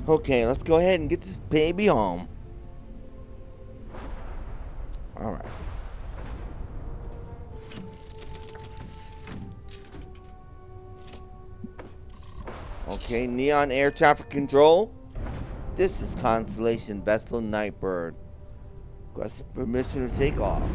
Okay, let's go ahead and get this baby home. Alright. Okay, Neon Air Traffic Control. This is Constellation Vessel Nightbird. Request permission to take off.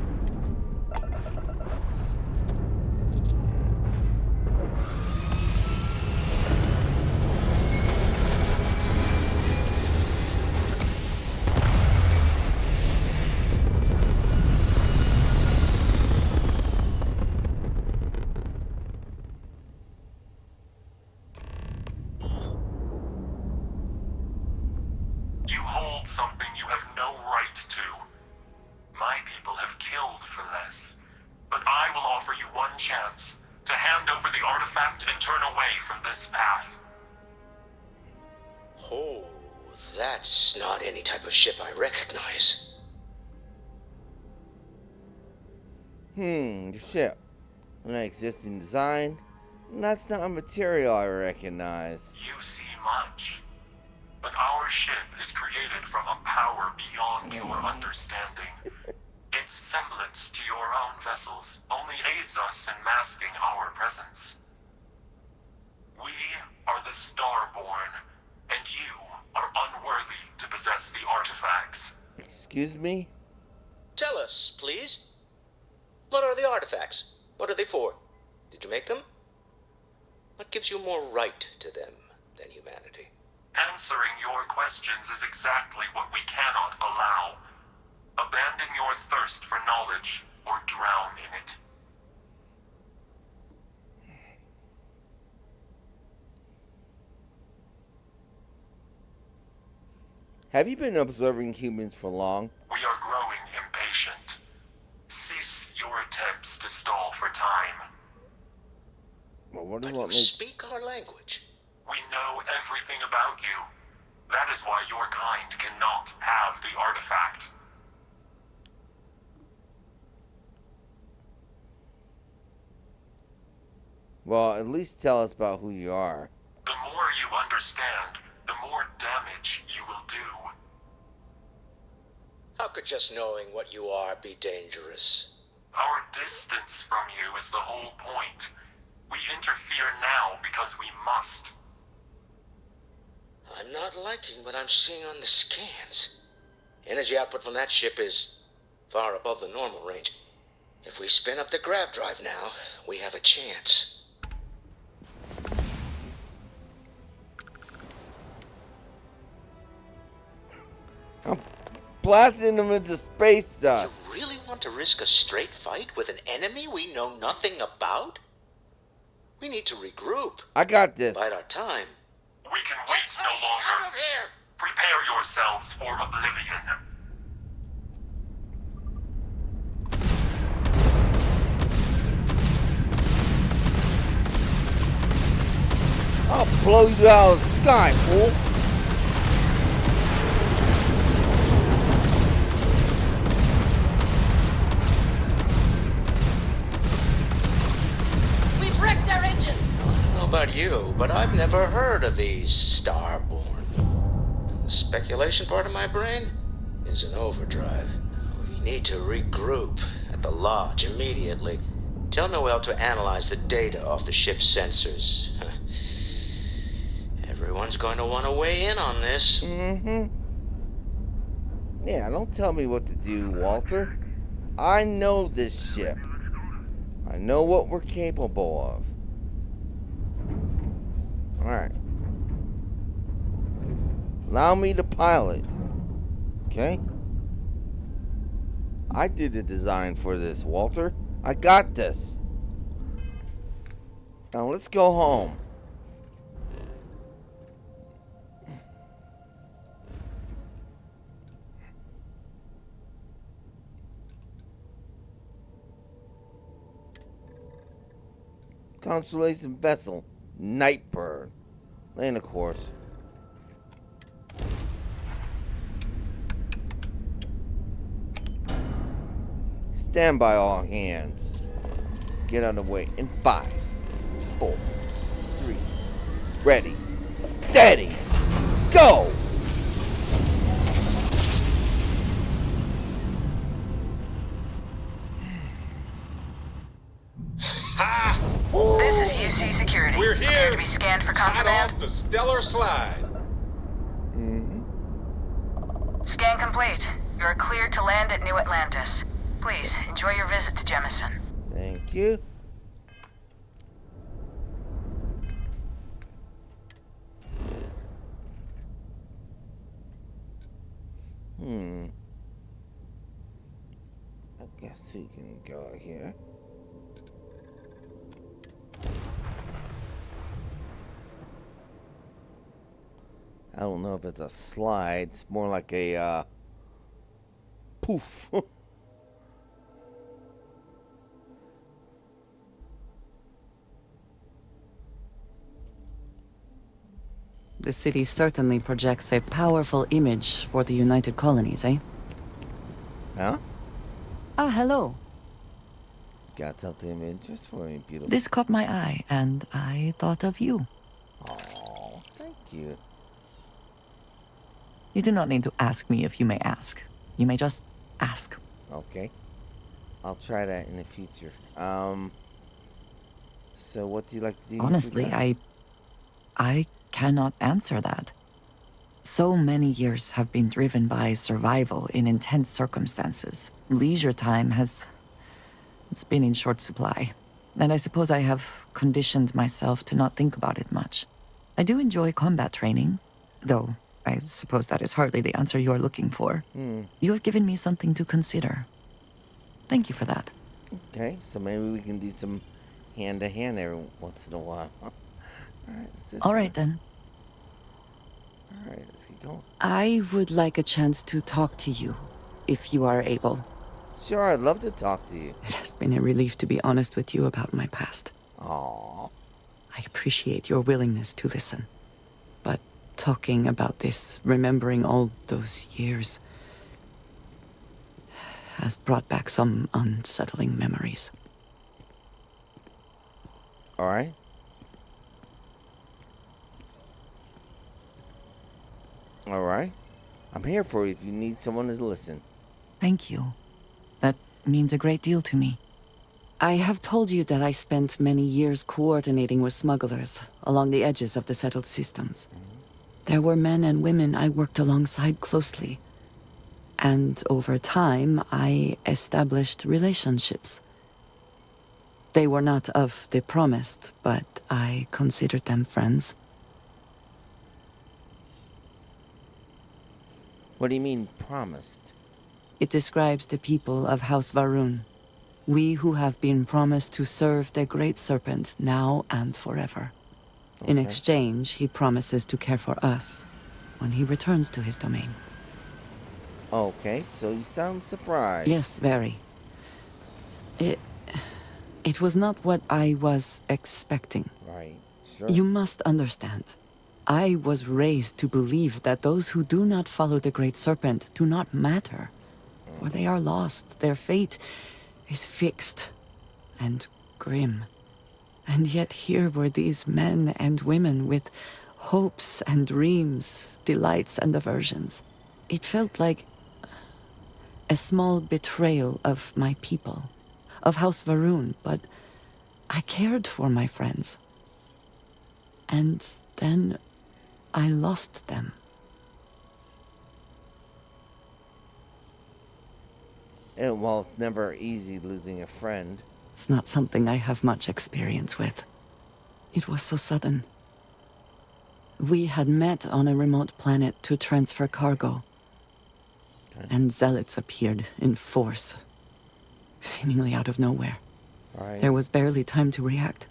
You hold something you have no right to. My people have killed for less. But I will offer you one chance to hand over the artifact and turn away from this path. Oh, that's not any type of ship I recognize. The ship. An existing design. That's not a material I recognize. You see much. But our ship is created from a power beyond your understanding. Its semblance to your own vessels only aids us in masking our presence. We are the Starborn, and you are unworthy to possess the artifacts. Excuse me? Tell us, please. What are the artifacts? What are they for? Did you make them? What gives you more right to them than humanity? Answering your questions is exactly what we cannot allow. Abandon your thirst for knowledge, or drown in it. Have you been observing humans for long? We are growing impatient. Cease your attempts to stall for time. Well, what do But you you want me to... speak our language. We know everything about you. That is why your kind cannot have the artifact. Well, at least tell us about who you are. The more you understand, the more damage you will do. How could just knowing what you are be dangerous? Our distance from you is the whole point. We interfere now because we must. I'm not liking what I'm seeing on the scans. Energy output from that ship is far above the normal range. If we spin up the grav drive now, we have a chance. I'm blasting them into space dust. You really want to risk a straight fight with an enemy we know nothing about? We need to regroup. I got this. Bide our time. We can wait no longer. Out of here! Prepare yourselves for oblivion. I'll blow you out of the sky, fool. We've wrecked their engines! I don't know about you, but I've never heard of these Starborn. And the speculation part of my brain is in overdrive. We need to regroup at the lodge immediately. Tell Noel to analyze the data off the ship's sensors. Everyone's going to want to weigh in on this. Yeah, don't tell me what to do, Walter. I know this ship. I know what we're capable of. Alright. Allow me to pilot. Okay? I did the design for this, Walter. I got this. Now let's go home. Constellation vessel, Nightbird. Land of course. Stand by all hands. Get underway in 5, 4, 3. Ready, steady, go! a stellar slide. Mm-hmm. Scan complete. You're cleared to land at New Atlantis. Please, enjoy your visit to Jemison. Thank you. I guess we can go here. I don't know if it's a slide. It's more like a poof. The city certainly projects a powerful image for the United Colonies, eh? Huh? Ah, hello. Got something of interest for me, beautiful. This caught my eye, and I thought of you. Oh, thank you. You do not need to ask me if you may ask. You may just ask. Okay. I'll try that in the future. So what do you like to do? Honestly, I cannot answer that. So many years have been driven by survival in intense circumstances. Leisure time it's been in short supply. And I suppose I have conditioned myself to not think about it much. I do enjoy combat training, though I suppose that is hardly the answer you are looking for. You have given me something to consider. Thank you for that. Okay, so maybe we can do some hand-to-hand every once in a while. All right, then. All right, let's get going. I would like a chance to talk to you, if you are able. Sure, I'd love to talk to you. It has been a relief to be honest with you about my past. Aww. I appreciate your willingness to listen. But talking about this, remembering all those years, has brought back some unsettling memories. All right. All right. I'm here for you if you need someone to listen. Thank you. That means a great deal to me. I have told you that I spent many years coordinating with smugglers along the edges of the settled systems. There were men and women I worked alongside closely. And over time, I established relationships. They were not of the promised, but I considered them friends. What do you mean, promised? It describes the people of House Varun. We who have been promised to serve the Great Serpent now and forever. In exchange, he promises to care for us when he returns to his domain. Okay, so you sound surprised. Yes, very. It was not what I was expecting. Right, sure. You must understand. I was raised to believe that those who do not follow the Great Serpent do not matter. For they are lost. Their fate is fixed and grim. And yet here were these men and women with hopes and dreams, delights and aversions. It felt like a small betrayal of my people, of House Varun, but I cared for my friends. And then I lost them. And while it's never easy losing a friend. It's not something I have much experience with. It was so sudden. We had met on a remote planet to transfer cargo. And zealots appeared in force, seemingly out of nowhere. Right. There was barely time to react.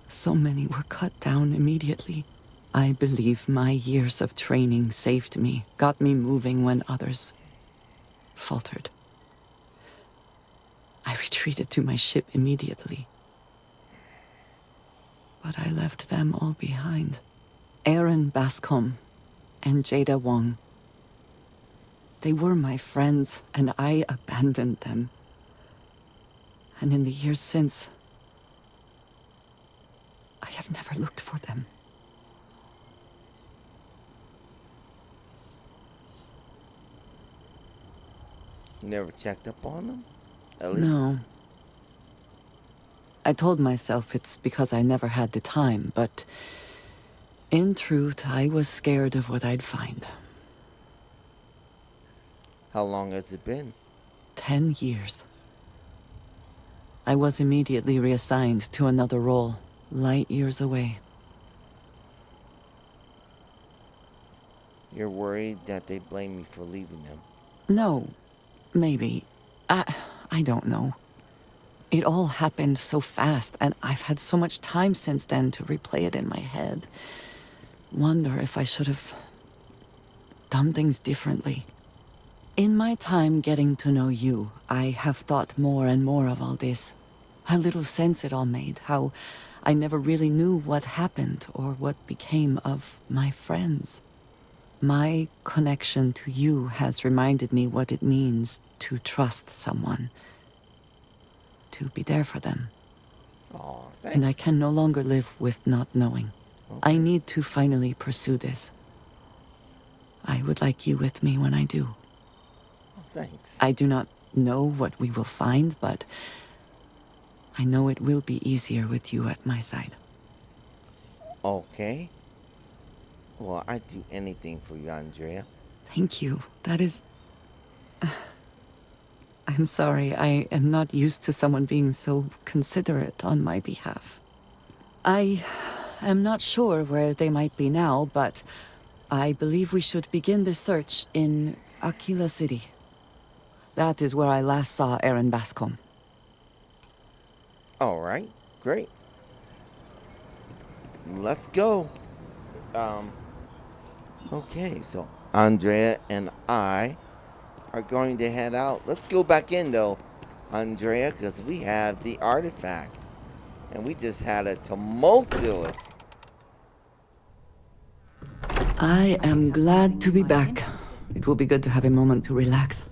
So many were cut down immediately. I believe my years of training saved me, got me moving when others faltered. I retreated to my ship immediately. But I left them all behind. Aaron Bascom and Jada Wong. They were my friends, and I abandoned them. And in the years since, I have never looked for them. You never checked up on them? At least? No. I told myself it's because I never had the time, but In truth, I was scared of what I'd find. How long has it been? 10 years. I was immediately reassigned to another role, light years away. You're worried that they blame me for leaving them? No, maybe. I don't know. It all happened so fast, and I've had so much time since then to replay it in my head. Wonder if I should have done things differently. In my time getting to know you, I have thought more and more of all this. How little sense it all made, how I never really knew what happened or what became of my friends. My connection to you has reminded me what it means to trust someone. To be there for them. Oh, thanks. And I can no longer live with not knowing. Okay. I need to finally pursue this. I would like you with me when I do. Thanks. I do not know what we will find, but I know it will be easier with you at my side. Okay. Well, I'd do anything for you, Andrea. Thank you. That is... I'm sorry, I am not used to someone being so considerate on my behalf. I am not sure where they might be now, but I believe we should begin the search in Aquila City. That is where I last saw Aaron Bascom. All right, great. Let's go. Okay, so Andrea and I are going to head out. Let's go back in, though, Andrea, because we have the artifact. And we just had a tumultuous... I am glad to be back. It will be good to have a moment to relax.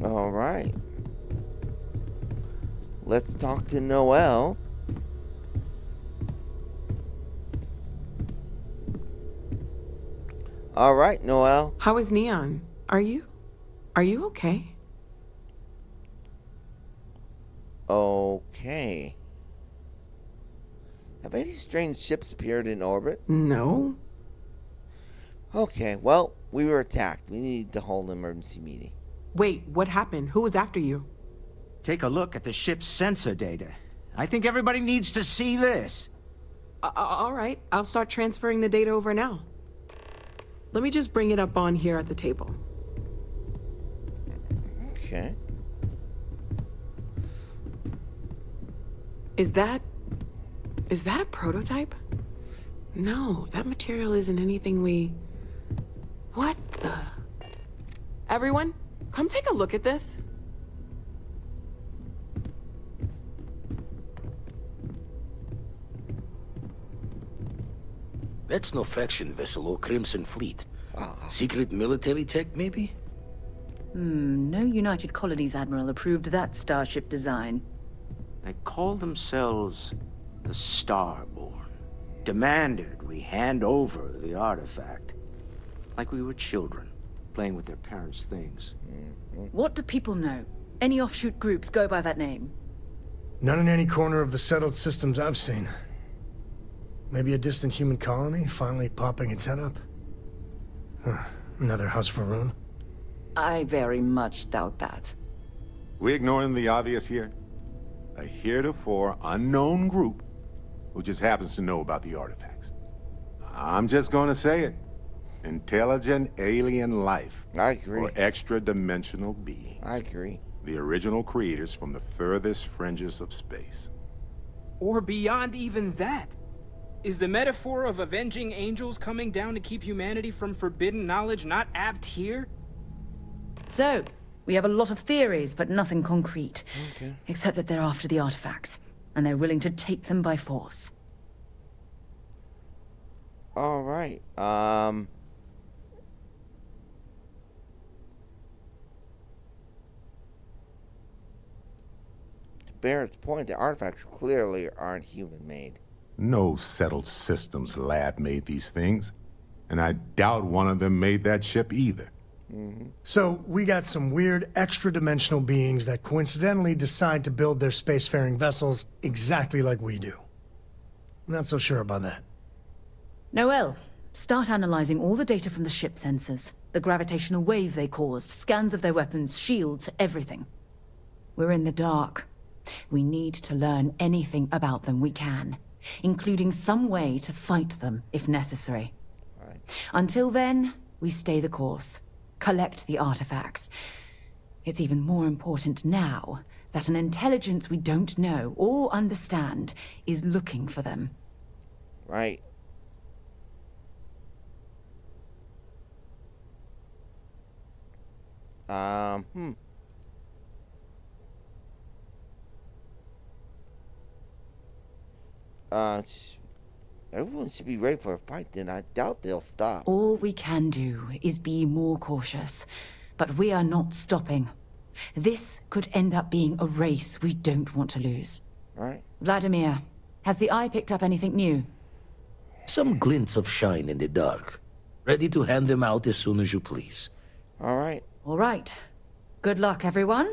All right. Let's talk to Noelle. All right, Noelle. How is Neon? Are you okay? Okay. Have any strange ships appeared in orbit? No. Okay, well, we were attacked. We need to hold an emergency meeting. Wait, what happened? Who was after you? Take a look at the ship's sensor data. I think everybody needs to see this. All right, I'll start transferring the data over now. Let me just bring it up on here at the table. Okay. Is that a prototype? No, that material isn't anything we... What the... Everyone, come take a look at this. That's no faction vessel or Crimson Fleet. Secret military tech, maybe? No United Colonies Admiral approved that starship design. They call themselves the Starborn. Demanded we hand over the artifact. Like we were children, playing with their parents' things. What do people know? Any offshoot groups go by that name? Not in any corner of the settled systems I've seen. Maybe a distant human colony finally popping its head up? Another house for Rune? I very much doubt that. We ignoring the obvious here? A heretofore unknown group who just happens to know about the artifacts. I'm just gonna say it. Intelligent alien life. I agree. Or extra-dimensional beings. I agree. The original creators from the furthest fringes of space. Or beyond even that. Is the metaphor of avenging angels coming down to keep humanity from forbidden knowledge not apt here? So, we have a lot of theories, but nothing concrete. Okay. Except that they're after the artifacts, and they're willing to take them by force. All right. To Barrett's point, the artifacts clearly aren't human-made. No settled systems lab made these things. And I doubt one of them made that ship either. So, we got some weird extra-dimensional beings that coincidentally decide to build their spacefaring vessels exactly like we do. Not so sure about that. Noel, start analyzing all the data from the ship sensors. The gravitational wave they caused, scans of their weapons, shields, everything. We're in the dark. We need to learn anything about them we can, including some way to fight them if necessary. Right. Until then, we stay the course. Collect the artifacts. It's even more important now that an intelligence we don't know or understand is looking for them. Right. Everyone should be ready for a fight, then I doubt they'll stop. All we can do is be more cautious, but we are not stopping. This could end up being a race we don't want to lose. Right. Vladimir, has the Eye picked up anything new? Some glints of shine in the dark. Ready to hand them out as soon as you please. All right. All right. Good luck, everyone.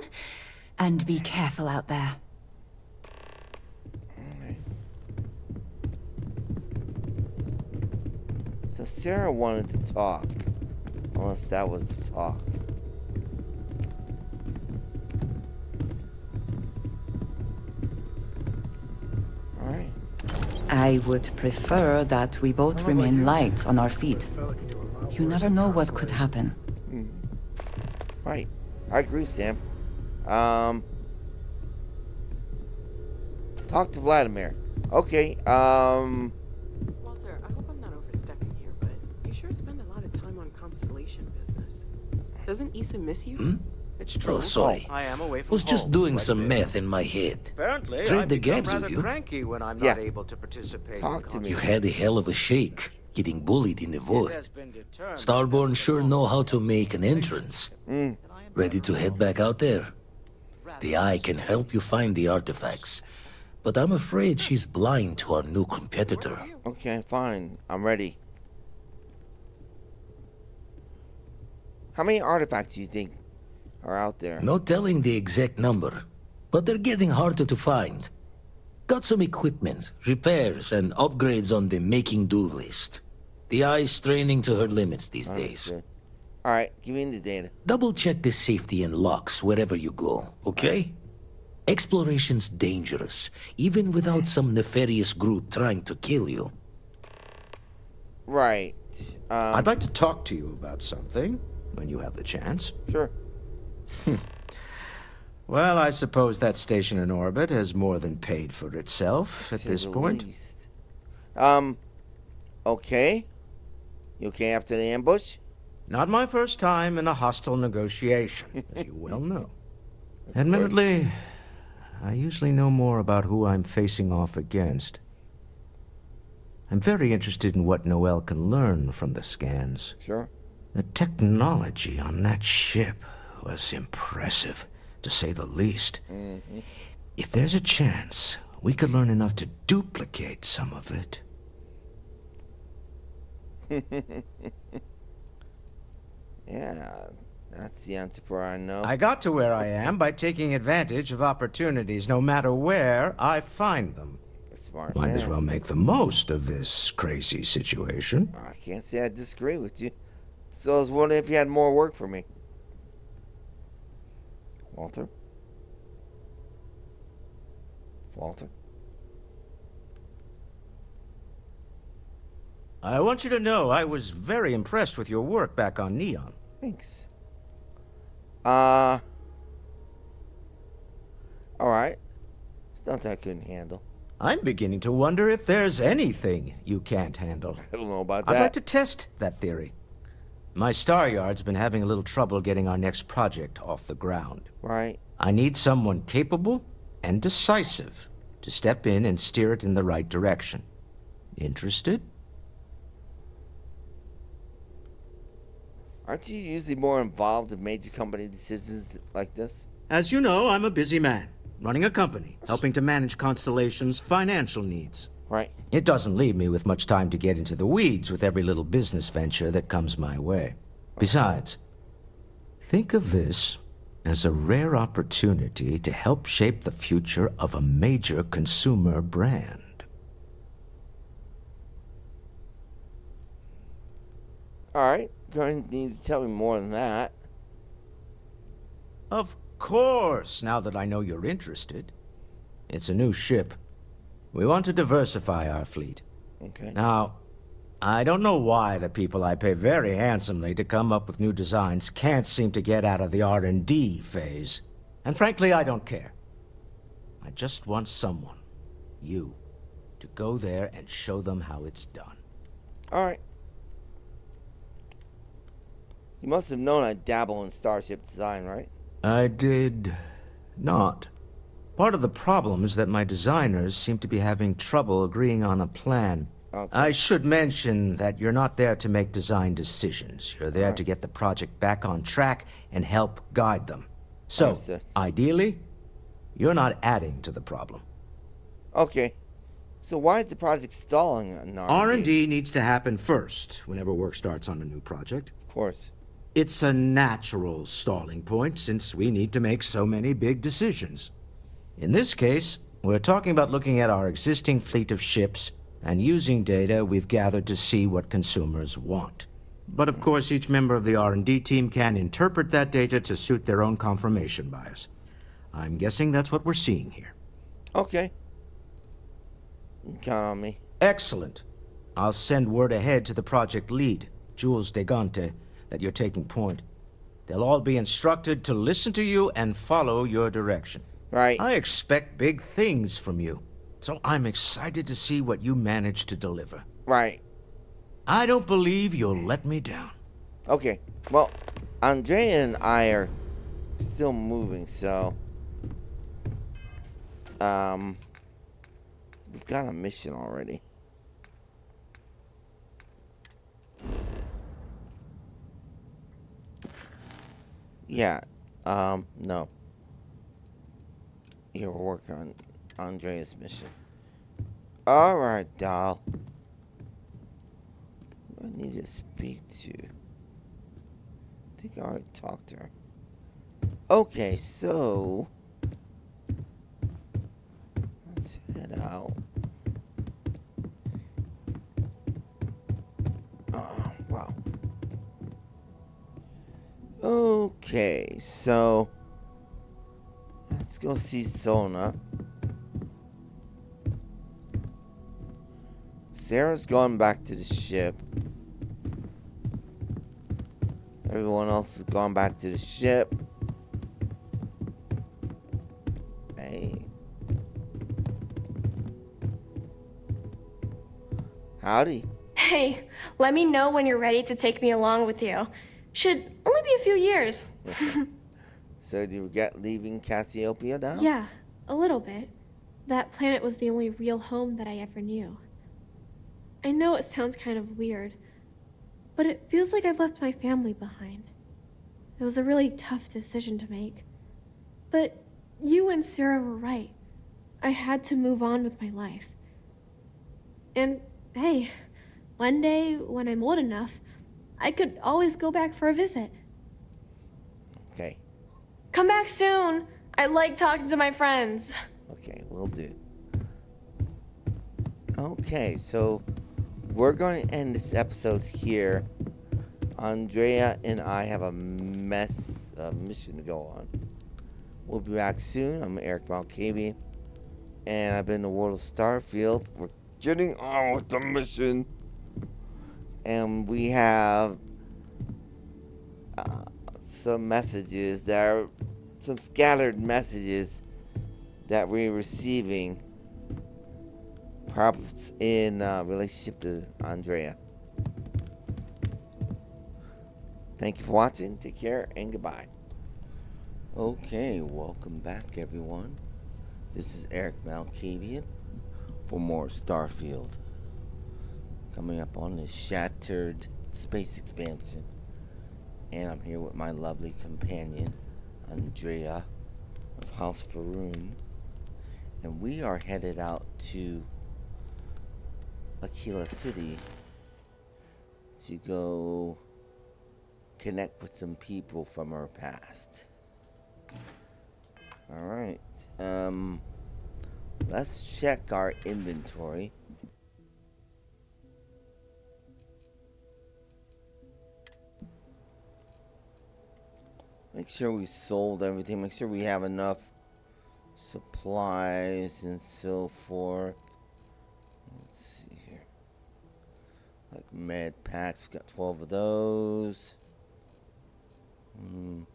And be careful out there. So Sarah wanted to talk. Unless that was the talk. Alright. I would prefer that we both remain light on our feet. You never know what could happen. Right. I agree, Sam. Talk to Vladimir. Okay, Walter, I hope I'm not overstepping here, but you sure spend a lot of time on Constellation business. Doesn't Issa miss you? It's true. Oh, sorry. I am away from Was just home doing quite a some bit. math in my head. Apparently, Trade I the become games with rather you. cranky when I'm Yeah. not able to participate. Talk in to me. You had a hell of a shake, getting bullied in the It void. has been determined Starborn sure know how to make an entrance. Ready to head back out there? The Eye can help you find the artifacts, but I'm afraid she's blind to our new competitor. okay, fine. I'm ready. How many artifacts do you think are out there? No telling the exact number, but they're getting harder to find. Got some equipment, repairs, and upgrades on the making-do list. The Eye's straining to her limits these days. Understood. Alright, give me the data. Double-check the safety and locks wherever you go, okay? Exploration's dangerous, even without some nefarious group trying to kill you. Right. I'd like to talk to you about something when you have the chance. Sure. Well, I suppose that station in orbit has more than paid for itself at To this the point. least. Okay. You okay after the ambush? Not my first time in a hostile negotiation, as you well know. Admittedly, I usually know more about who I'm facing off against. I'm very interested in what Noel can learn from the scans. Sure. The technology on that ship was impressive, to say the least. If there's a chance, we could learn enough to duplicate some of it. Yeah, that's the answer I know. I got to where I am by taking advantage of opportunities, no matter where I find them. Smart Might man. as well make the most of this crazy situation. I can't say I disagree with you. So I was wondering if you had more work for me. Walter? Walter? I want you to know I was very impressed with your work back on Neon. Thanks. Alright. It's nothing I couldn't handle. I'm beginning to wonder if there's anything you can't handle. I don't know about I'd that. like to test that theory. My Star Yard's been having a little trouble getting our next project off the ground. Right. I need someone capable and decisive to step in and steer it in the right direction. Interested? Aren't you usually more involved in major company decisions like this? As you know, I'm a busy man, running a company, helping to manage Constellation's financial needs. Right. It doesn't leave me with much time to get into the weeds with every little business venture that comes my way. Besides, Think of this as a rare opportunity to help shape the future of a major consumer brand. Alright, going to need to tell me more than that. Of course, now that I know you're interested. It's a new ship. We want to diversify our fleet. Okay. Now, I don't know why the people I pay very handsomely to come up with new designs can't seem to get out of the R&D phase. And frankly, I don't care. I just want someone, you, to go there and show them how it's done. Alright. You must have known I dabble in starship design, right? I did not. Part of the problem is that my designers seem to be having trouble agreeing on a plan. Okay. I should mention that you're not there to make design decisions. You're there to get the project back on track and help guide them. So, Understood. ideally, you're not adding to the problem. Okay. So why is the project stalling on R&D? R&D needs to happen first whenever work starts on a new project. Of course. It's a natural stalling point since we need to make so many big decisions. In this case, we're talking about looking at our existing fleet of ships and using data we've gathered to see what consumers want. But of course, each member of the R&D team can interpret that data to suit their own confirmation bias. I'm guessing that's what we're seeing here. Okay. You can count on me. Excellent. I'll send word ahead to the project lead, Jules Degante, that you're taking point. They'll all be instructed to listen to you and follow your direction. Right. I expect big things from you, so I'm excited to see what you manage to deliver. Right. I don't believe you'll let me down. Okay. Well, Andrea and I are still moving, so we've got a mission already. Yeah. No. Yeah, we're working on Andrea's mission. Alright, doll. I need to speak to. I think I already talked to her. Okay, so let's head out. Oh, wow. Okay, so let's go see Sona. Sarah's going back to the ship. Everyone else has gone back to the ship. Hey. Howdy. Hey, let me know when you're ready to take me along with you. Should only be a few years. So do you regret leaving Cassiopeia now? Yeah, a little bit. That planet was the only real home that I ever knew. I know it sounds kind of weird, but it feels like I've left my family behind. It was a really tough decision to make. But you and Sarah were right. I had to move on with my life. And hey, one day when I'm old enough, I could always go back for a visit. Okay. Come back soon. I like talking to my friends. Okay, will do. Okay, so we're going to end this episode here. Andrea and I have a mission to go on. We'll be back soon. I'm Erik Malkavian, and I've been in the world of Starfield. We're getting on with the mission, and we have some messages that are some scattered messages that we're receiving, perhaps in relationship to Andrea. Thank you for watching. Take care and goodbye. Okay, welcome back everyone. This is Erik Malkavian for more Starfield. Coming up on this shattered space expansion. And I'm here with my lovely companion, Andrea of House Faroon. And we are headed out to Aquila City to go connect with some people from our past. Alright. Let's check our inventory. Make sure we sold everything. Make sure we have enough supplies and so forth. Let's see here. Like med packs. We got 12 of those. You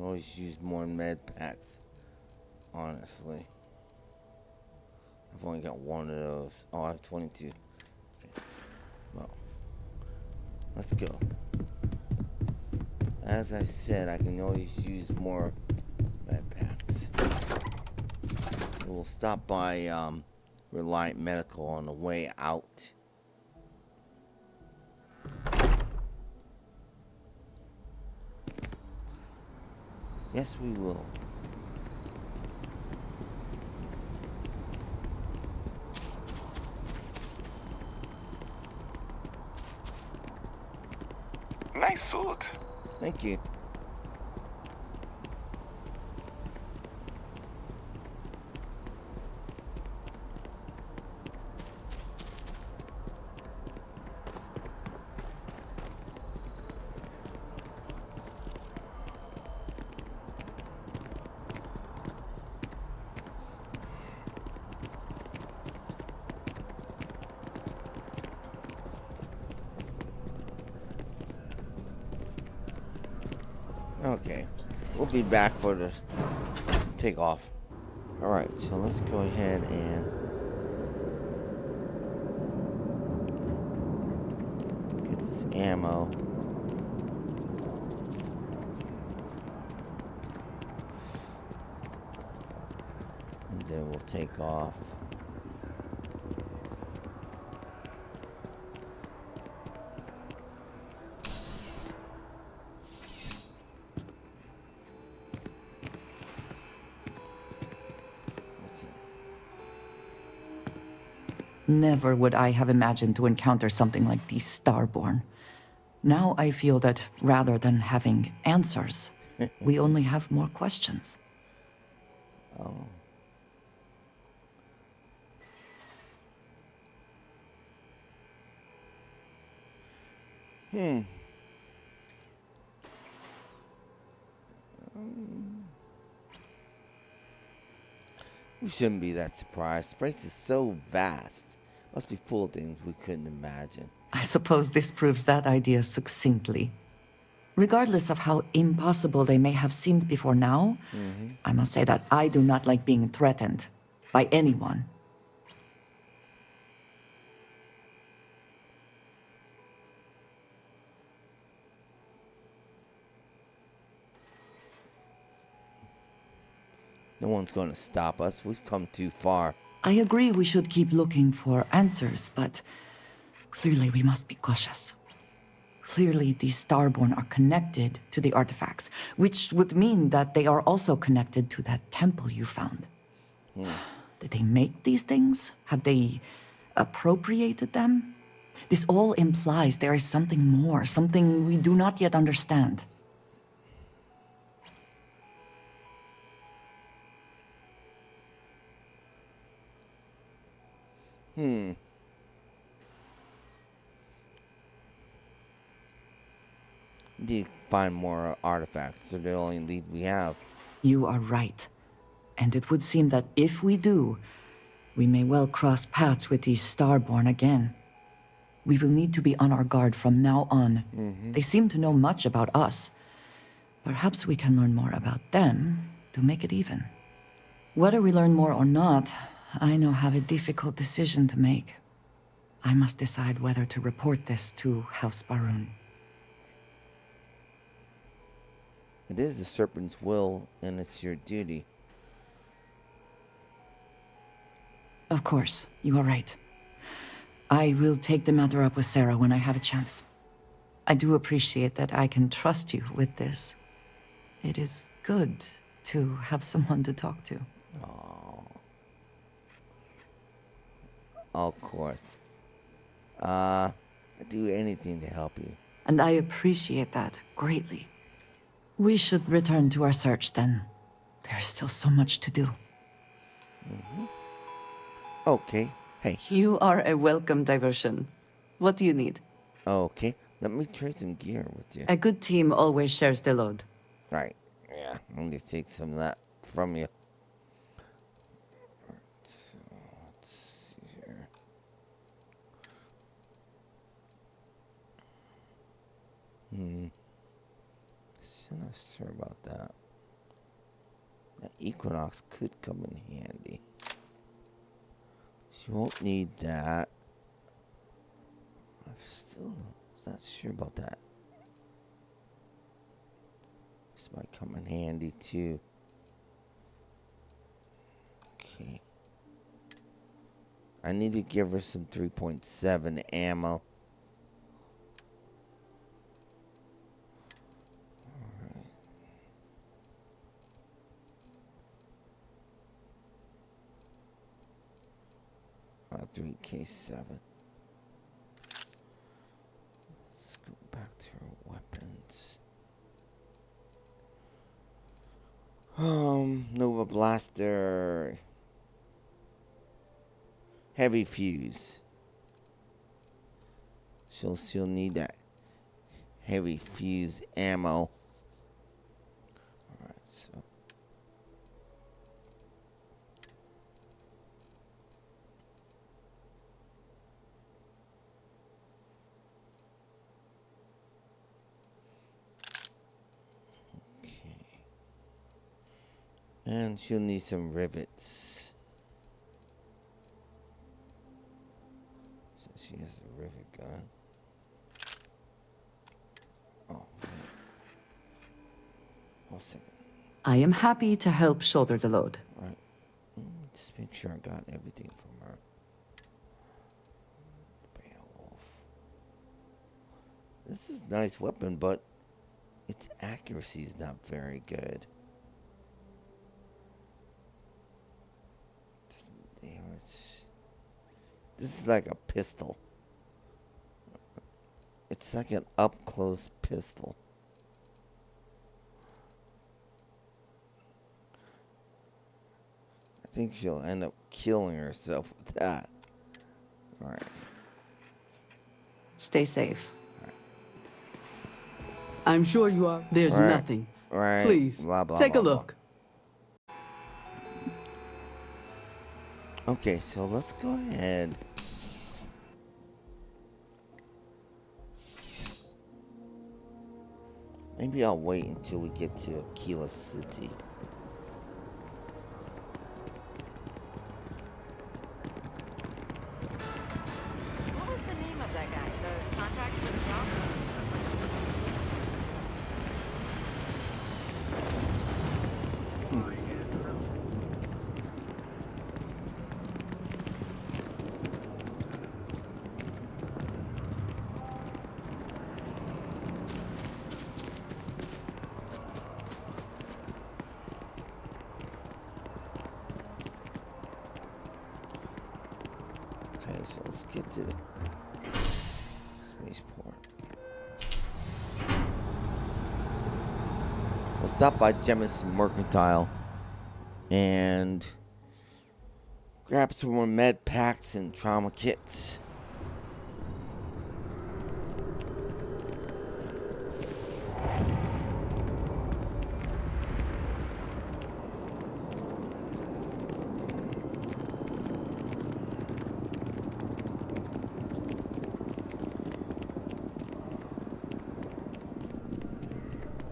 always use more med packs, honestly. I've only got one of those. Oh, I have 22. Okay. Well, let's go. As I said, I can always use more med packs. So we'll stop by Reliant Medical on the way out. Yes, we will. Nice suit. Thank you. Okay, we'll be back for the takeoff. Alright, so let's go ahead and get this ammo. And then we'll take off. Never would I have imagined to encounter something like these Starborn. Now I feel that rather than having answers, we only have more questions. Oh. We shouldn't be that surprised. The place is so vast. Must be full of things we couldn't imagine. I suppose this proves that idea succinctly. Regardless of how impossible they may have seemed before now, I must say that I do not like being threatened by anyone. No one's going to stop us. We've come too far. I agree we should keep looking for answers, but clearly we must be cautious. Clearly these Starborn are connected to the artifacts, which would mean that they are also connected to that temple you found. Did they make these things? Have they appropriated them? This all implies there is something more, something we do not yet understand. Need to find more artifacts. They're the only lead we have. You are right. And it would seem that if we do, we may well cross paths with these Starborn again. We will need to be on our guard from now on. They seem to know much about us. Perhaps we can learn more about them to make it even. Whether we learn more or not, I now have a difficult decision to make. I must decide whether to report this to House Barun. It is the Serpent's will, and it's your duty. Of course, you are right. I will take the matter up with Sarah when I have a chance. I do appreciate that I can trust you with this. It is good to have someone to talk to. Oh. Of course. I'd do anything to help you. and I appreciate that greatly. We should return to our search then. There's still so much to do. Okay. Hey. You are a welcome diversion. What do you need? Okay. Let me trade some gear with you. A good team always shares the load. Right. Yeah. Let me take some of that from you. Let's see here. Still not sure about that. That Equinox could come in handy. She won't need that. I'm still not sure about that. This might come in handy too. Okay. I need to give her some 3.7 ammo. Alright. 3K7. Let's go back to her weapons. Nova Blaster. Heavy fuse. She'll need that heavy fuse ammo. Alright, so. Okay. And she'll need some rivets. So she has a rivet gun. Oh, man. 1 second. I am happy to help shoulder the load. Right. Just make sure I got everything from her. Beowulf. This is a nice weapon, but its accuracy is not very good. This is like a pistol. It's like an up-close pistol. I think she'll end up killing herself with that. Alright. Stay safe. I'm sure you are. There's nothing. Right. Please, blah, blah, take blah, a look. Blah. Okay, so let's go ahead. Maybe I'll wait until we get to Aquila City. What was the name of that guy? The contact for the job? Okay, so let's get to the spaceport. We'll stop by Gemis Mercantile and grab some more med packs and trauma kits.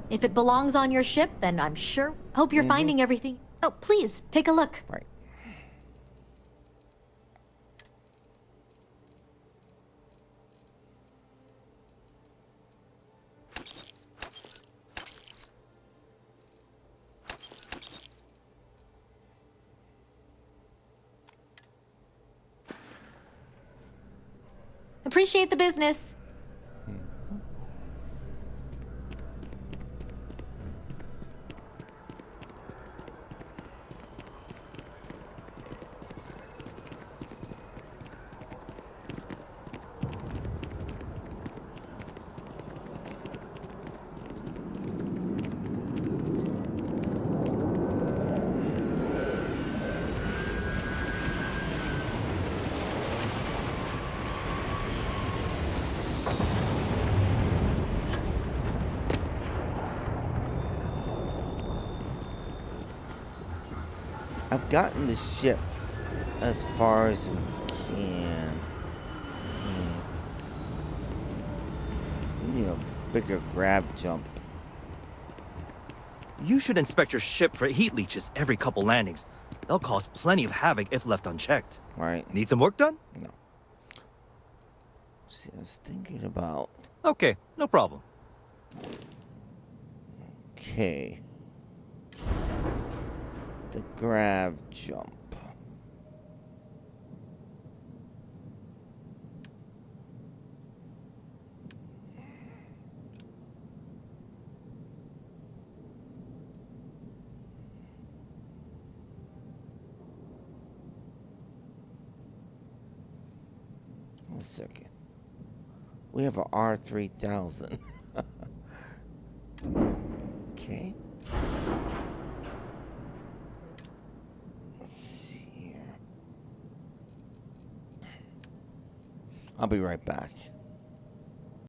If it belongs on your ship, then I'm sure. Hope you're finding everything. Oh, please, take a look. Right. Appreciate the business. I've gotten the ship as far as we can. We need a bigger grab jump. You should inspect your ship for heat leeches every couple landings. They'll cause plenty of havoc if left unchecked. Right. Need some work done? No. See, I was thinking about... Okay, no problem. Okay. The grab jump. One second. We have a R3000. Okay. Let's see here. I'll be right back.